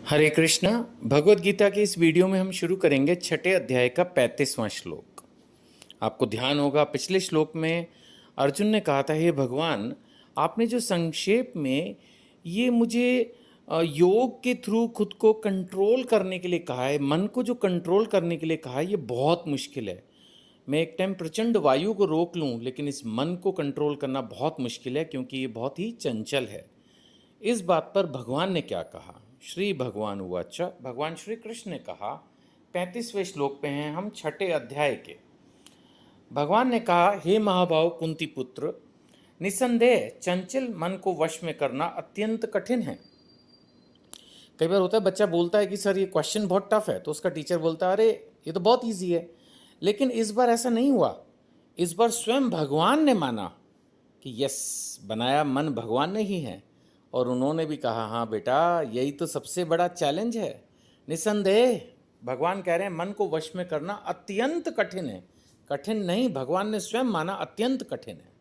हरे कृष्णा। भगवत गीता के इस वीडियो में हम शुरू करेंगे छठे अध्याय का 35वां श्लोक। आपको ध्यान होगा पिछले श्लोक में अर्जुन ने कहा था, हे भगवान, आपने जो संक्षेप में ये मुझे योग के थ्रू खुद को कंट्रोल करने के लिए कहा है, मन को जो कंट्रोल करने के लिए कहा है, ये बहुत मुश्किल है। मैं एक टाइम प्रचंड वायु को रोक लूं, लेकिन इस मन को कंट्रोल करना बहुत मुश्किल है, क्योंकि ये बहुत ही चंचल है। इस बात पर भगवान ने क्या कहा? श्री भगवान उवाच, भगवान श्री कृष्ण ने कहा, 35वें श्लोक पे हैं हम, छठे अध्याय के। भगवान ने कहा, हे महाभाव कुंती पुत्र, निसंदेह चंचल मन को वश में करना अत्यंत कठिन है। कई बार होता है, बच्चा बोलता है कि सर ये क्वेश्चन बहुत टफ है, तो उसका टीचर बोलता है अरे ये तो बहुत ईजी है। लेकिन इस बार ऐसा नहीं हुआ। इस बार स्वयं भगवान ने माना कि यस, बनाया मन भगवान ने ही है, और उन्होंने भी कहा, हाँ बेटा, यही तो सबसे बड़ा चैलेंज है। निसंदेह भगवान कह रहे हैं मन को वश में करना अत्यंत कठिन है। कठिन नहीं, भगवान ने स्वयं माना अत्यंत कठिन है।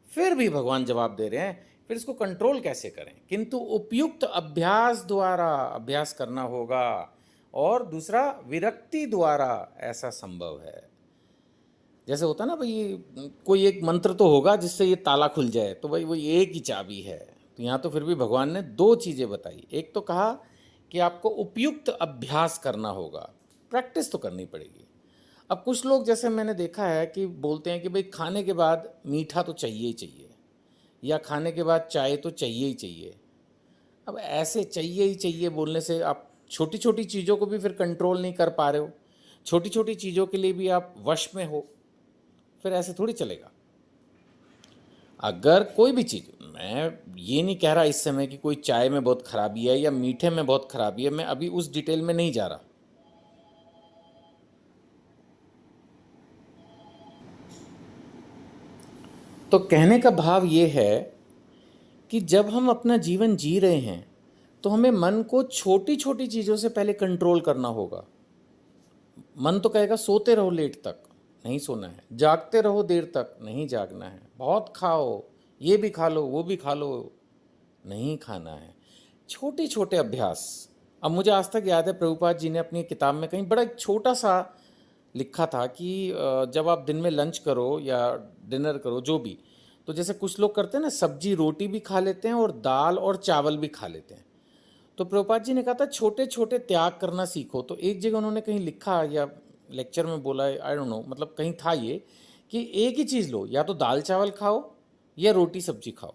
फिर भी भगवान जवाब दे रहे हैं, फिर इसको कंट्रोल कैसे करें? किंतु उपयुक्त अभ्यास द्वारा अभ्यास करना होगा, और दूसरा विरक्ति द्वारा ऐसा संभव है। जैसे होता ना भाई, कोई एक मंत्र तो होगा जिससे ये ताला खुल जाए, तो भाई वो एक ही चाबी है। तो यहाँ तो फिर भी भगवान ने दो चीज़ें बताई। एक तो कहा कि आपको उपयुक्त अभ्यास करना होगा, प्रैक्टिस तो करनी पड़ेगी। अब कुछ लोग, जैसे मैंने देखा है, कि बोलते हैं कि भाई खाने के बाद मीठा तो चाहिए ही चाहिए, या खाने के बाद चाय तो चाहिए ही चाहिए। अब ऐसे चाहिए ही चाहिए बोलने से आप छोटी छोटी चीज़ों को भी फिर कंट्रोल नहीं कर पा रहे हो, छोटी छोटी चीज़ों के लिए भी आप वश में हो, फिर ऐसे थोड़ी चलेगा। अगर कोई भी चीज़, मैं ये नहीं कह रहा इस समय कि कोई चाय में बहुत खराबी है या मीठे में बहुत खराबी है, मैं अभी उस डिटेल में नहीं जा रहा। तो कहने का भाव ये है कि जब हम अपना जीवन जी रहे हैं, तो हमें मन को छोटी छोटी चीज़ों से पहले कंट्रोल करना होगा। मन तो कहेगा सोते रहो लेट तक, नहीं सोना है, जागते रहो देर तक, नहीं जागना है, बहुत खाओ, ये भी खा लो वो भी खा लो, नहीं खाना है। छोटे छोटे अभ्यास। अब मुझे आज तक याद है, प्रभुपाद जी ने अपनी किताब में कहीं बड़ा एक छोटा सा लिखा था कि जब आप दिन में लंच करो या डिनर करो, जो भी, तो जैसे कुछ लोग करते हैं ना, सब्जी रोटी भी खा लेते हैं और दाल और चावल भी खा लेते हैं। तो प्रभुपाद जी ने कहा था छोटे छोटे त्याग करना सीखो। तो एक जगह उन्होंने कहीं लिखा या लेक्चर में बोला, आई डोंट नो, मतलब कहीं था ये, कि एक ही चीज़ लो, या तो दाल चावल खाओ या रोटी सब्जी खाओ।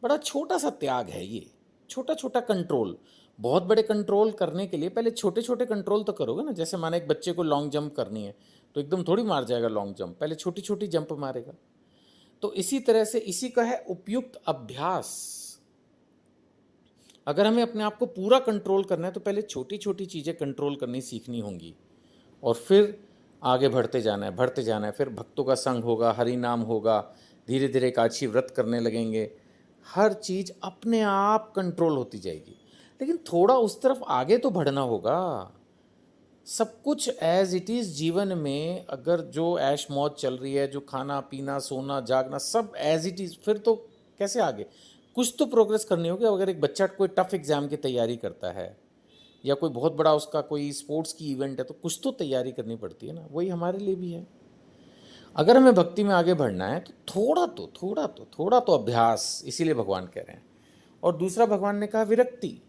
बड़ा छोटा सा त्याग है ये, छोटा छोटा कंट्रोल। बहुत बड़े कंट्रोल करने के लिए पहले छोटे छोटे कंट्रोल तो करोगे ना। जैसे माना एक बच्चे को लॉन्ग जंप करनी है, तो एकदम थोड़ी मार जाएगा लॉन्ग जंप, पहले छोटी छोटी जंप मारेगा। तो इसी तरह से इसी का है उपयुक्त अभ्यास। अगर हमें अपने आप को पूरा कंट्रोल करना है, तो पहले छोटी छोटी चीज़ें कंट्रोल करनी सीखनी होंगी, और फिर आगे बढ़ते जाना है, बढ़ते जाना है। फिर भक्तों का संग होगा, हरि नाम होगा, धीरे धीरे एकादशी व्रत करने लगेंगे, हर चीज़ अपने आप कंट्रोल होती जाएगी। लेकिन थोड़ा उस तरफ आगे तो बढ़ना होगा। सब कुछ एज इट इज़ जीवन में, अगर जो ऐश मौज चल रही है, जो खाना पीना सोना जागना सब एज इट इज़, फिर तो कैसे आगे? कुछ तो प्रोग्रेस करनी होगी। अगर एक बच्चा कोई टफ एग्ज़ाम की तैयारी करता है, या कोई बहुत बड़ा उसका कोई स्पोर्ट्स की इवेंट है, तो कुछ तो तैयारी करनी पड़ती है ना। वही हमारे लिए भी है। अगर हमें भक्ति में आगे बढ़ना है, तो थोड़ा तो अभ्यास, इसीलिए भगवान कह रहे हैं। और दूसरा भगवान ने कहा विरक्ति।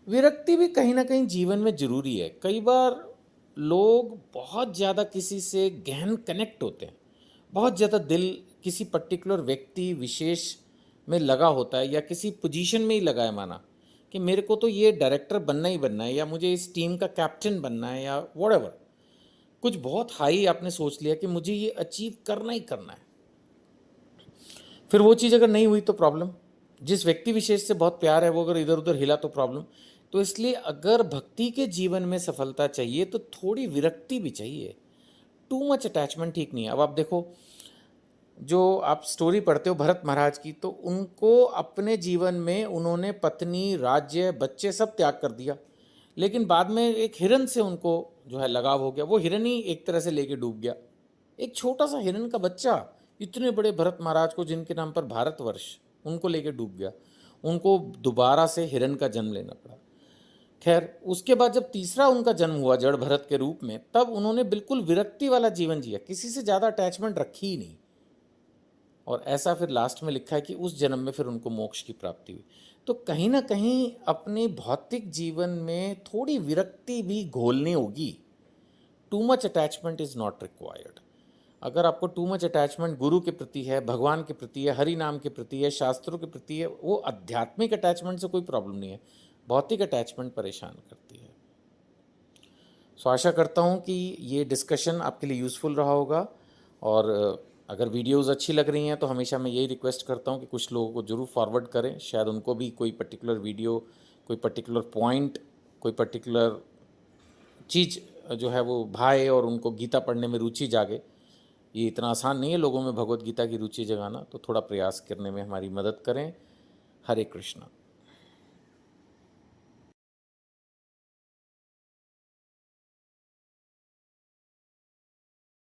विरक्ति भी कहीं ना कहीं जीवन में जरूरी है। कई बार लोग बहुत ज़्यादा किसी से गहन कनेक्ट होते हैं, बहुत ज़्यादा दिल किसी पर्टिकुलर व्यक्ति विशेष में लगा होता है, या किसी पोजीशन में ही लगा है, माना कि मेरे को तो ये डायरेक्टर बनना ही बनना है, या मुझे इस टीम का कैप्टन बनना है, या व्हाटएवर। कुछ बहुत हाई आपने सोच लिया कि मुझे ये अचीव करना ही करना है। फिर वो चीज़ अगर नहीं हुई तो प्रॉब्लम। जिस व्यक्ति विशेष से बहुत प्यार है, वो अगर इधर उधर हिला तो प्रॉब्लम। तो इसलिए अगर भक्ति के जीवन में सफलता चाहिए, तो थोड़ी विरक्ति भी चाहिए। टू मच अटैचमेंट ठीक नहीं है। अब आप देखो, जो आप स्टोरी पढ़ते हो भरत महाराज की, तो उनको अपने जीवन में उन्होंने पत्नी, राज्य, बच्चे सब त्याग कर दिया, लेकिन बाद में एक हिरन से उनको जो है लगाव हो गया। वो हिरन ही एक तरह से लेके डूब गया। एक छोटा सा हिरन का बच्चा इतने बड़े भरत महाराज को, जिनके नाम पर भारतवर्ष, उनको लेके डूब गया। उनको दोबारा से हिरन का जन्म लेना पड़ा। खैर, उसके बाद जब तीसरा उनका जन्म हुआ जड़ भरत के रूप में, तब उन्होंने बिल्कुल विरक्ति वाला जीवन जिया, किसी से ज़्यादा अटैचमेंट रखी ही नहीं। और ऐसा फिर लास्ट में लिखा है कि उस जन्म में फिर उनको मोक्ष की प्राप्ति हुई। तो कहीं ना कहीं अपने भौतिक जीवन में थोड़ी विरक्ति भी घोलनी होगी। Too much attachment is not required. अगर आपको टू मच अटैचमेंट गुरु के प्रति है, भगवान के प्रति है, हरि नाम के प्रति है, शास्त्रों के प्रति है, वो आध्यात्मिक अटैचमेंट से कोई प्रॉब्लम नहीं है। भौतिक अटैचमेंट परेशान करती है। सो आशा करता हूँ कि ये डिस्कशन आपके लिए यूज़फुल रहा होगा। और अगर वीडियोज़ अच्छी लग रही हैं तो हमेशा मैं यही रिक्वेस्ट करता हूँ कि कुछ लोगों को ज़रूर फॉरवर्ड करें, शायद उनको भी कोई पर्टिकुलर वीडियो, कोई पर्टिकुलर पॉइंट, कोई पर्टिकुलर चीज़ जो है वो भाए और उनको गीता पढ़ने में रुचि जागे। ये इतना आसान नहीं है लोगों में भगवत गीता की रुचि जगाना, तो थोड़ा प्रयास करने में हमारी मदद करें। हरे कृष्णा।